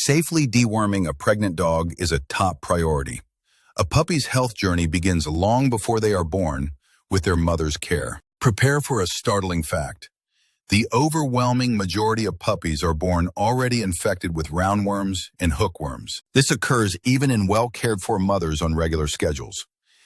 Safely deworming a pregnant dog is a top priority. A puppy's health journey begins long before they are born with their mother's care. Prepare for a startling fact. The overwhelming majority of puppies are born already infected with roundworms and hookworms. This occurs even in well-cared-for mothers on regular schedules.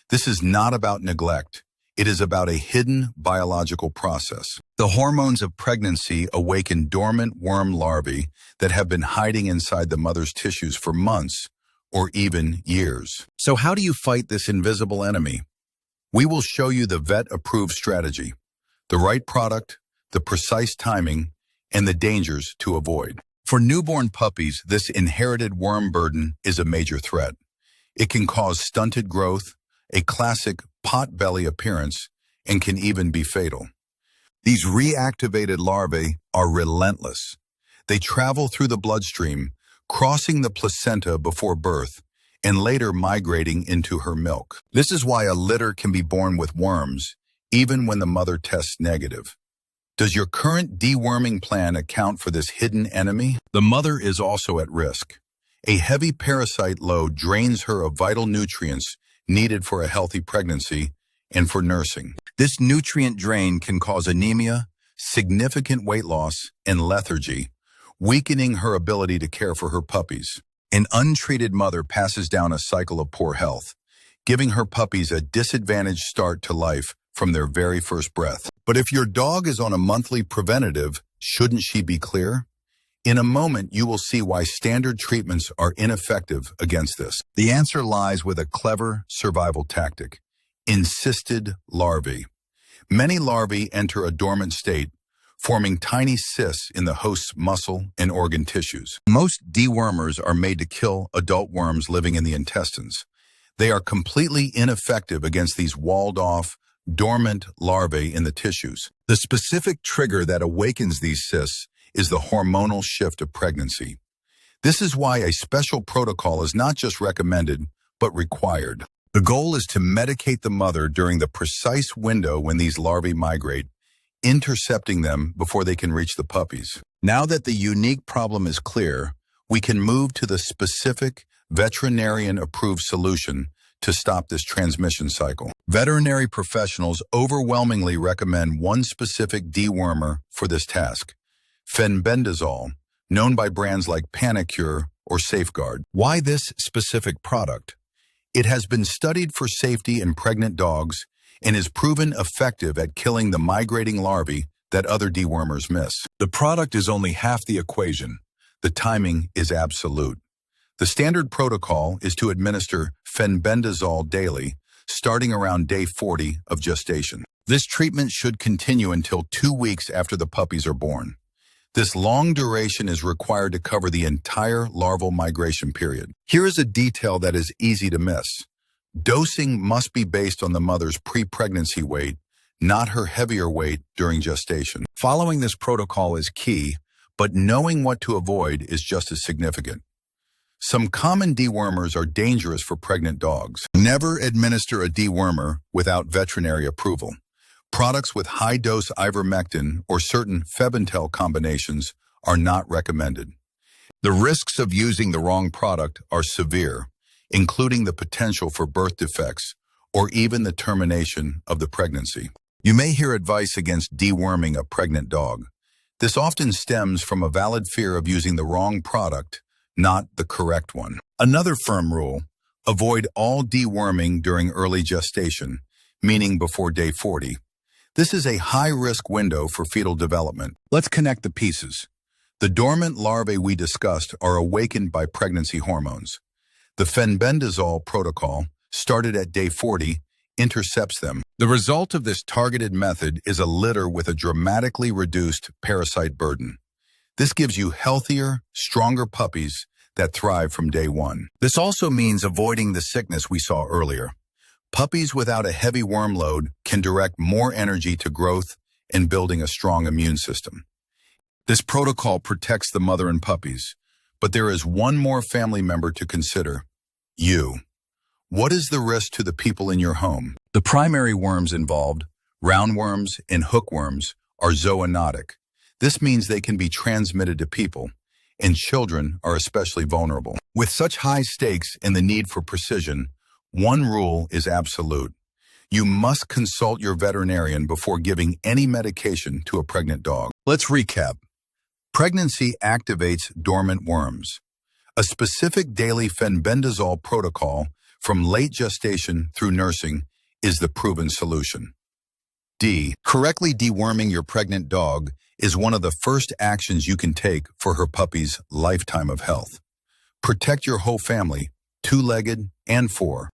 This is not about neglect. It is about a hidden biological process. The hormones of pregnancy awaken dormant worm larvae that have been hiding inside the mother's tissues for months or even years. So how do you fight this invisible enemy? We will show you the vet-approved strategy, the right product, the precise timing, and the dangers to avoid. For newborn puppies, this inherited worm burden is a major threat. It can cause stunted growth, a classic pot belly appearance, and can even be fatal. These reactivated larvae are relentless. They travel through the bloodstream, crossing the placenta before birth, and later migrating into her milk. This is why a litter can be born with worms, even when the mother tests negative. Does your current deworming plan account for this hidden enemy? The mother is also at risk. A heavy parasite load drains her of vital nutrients needed for a healthy pregnancy and for nursing. This nutrient drain can cause anemia, significant weight loss, and lethargy, weakening her ability to care for her puppies. An untreated mother passes down a cycle of poor health, giving her puppies a disadvantaged start to life from their very first breath. But if your dog is on a monthly preventative, shouldn't she be clear? In a moment, you will see why standard treatments are ineffective against this. The answer lies with a clever survival tactic: encysted larvae. Many larvae enter a dormant state, forming tiny cysts in the host's muscle and organ tissues. Most dewormers are made to kill adult worms living in the intestines. They are completely ineffective against these walled-off, dormant larvae in the tissues. The specific trigger that awakens these cysts is the hormonal shift of pregnancy. This is why a special protocol is not just recommended, but required. The goal is to medicate the mother during the precise window when these larvae migrate, intercepting them before they can reach the puppies. Now that the unique problem is clear, we can move to the specific veterinarian-approved solution to stop this transmission cycle. Veterinary professionals overwhelmingly recommend one specific dewormer for this task: fenbendazole, known by brands like Panicure or Safeguard. Why this specific product? It has been studied for safety in pregnant dogs and is proven effective at killing the migrating larvae that other dewormers miss. The product is only half the equation. The timing is absolute. The standard protocol is to administer fenbendazole daily, starting around day 40 of gestation. This treatment should continue until 2 weeks after the puppies are born. This long duration is required to cover the entire larval migration period. Here is a detail that is easy to miss. Dosing must be based on the mother's pre-pregnancy weight, not her heavier weight during gestation. Following this protocol is key, but knowing what to avoid is just as significant. Some common dewormers are dangerous for pregnant dogs. Never administer a dewormer without veterinary approval. Products with high-dose ivermectin or certain Febentel combinations are not recommended. The risks of using the wrong product are severe, including the potential for birth defects or even the termination of the pregnancy. You may hear advice against deworming a pregnant dog. This often stems from a valid fear of using the wrong product, not the correct one. Another firm rule: avoid all deworming during early gestation, meaning before day 40. This is a high-risk window for fetal development. Let's connect the pieces. The dormant larvae we discussed are awakened by pregnancy hormones. The fenbendazole protocol, started at day 40, intercepts them. The result of this targeted method is a litter with a dramatically reduced parasite burden. This gives you healthier, stronger puppies that thrive from day one. This also means avoiding the sickness we saw earlier. Puppies without a heavy worm load can direct more energy to growth and building a strong immune system. This protocol protects the mother and puppies, but there is one more family member to consider: you. What is the risk to the people in your home? The primary worms involved, roundworms and hookworms, are zoonotic. This means they can be transmitted to people, and children are especially vulnerable. With such high stakes and the need for precision, one rule is absolute. You must consult your veterinarian before giving any medication to a pregnant dog. Let's recap. Pregnancy activates dormant worms. A specific daily fenbendazole protocol from late gestation through nursing is the proven solution. D. Correctly deworming your pregnant dog is one of the first actions you can take for her puppy's lifetime of health. Protect your whole family, two-legged and four.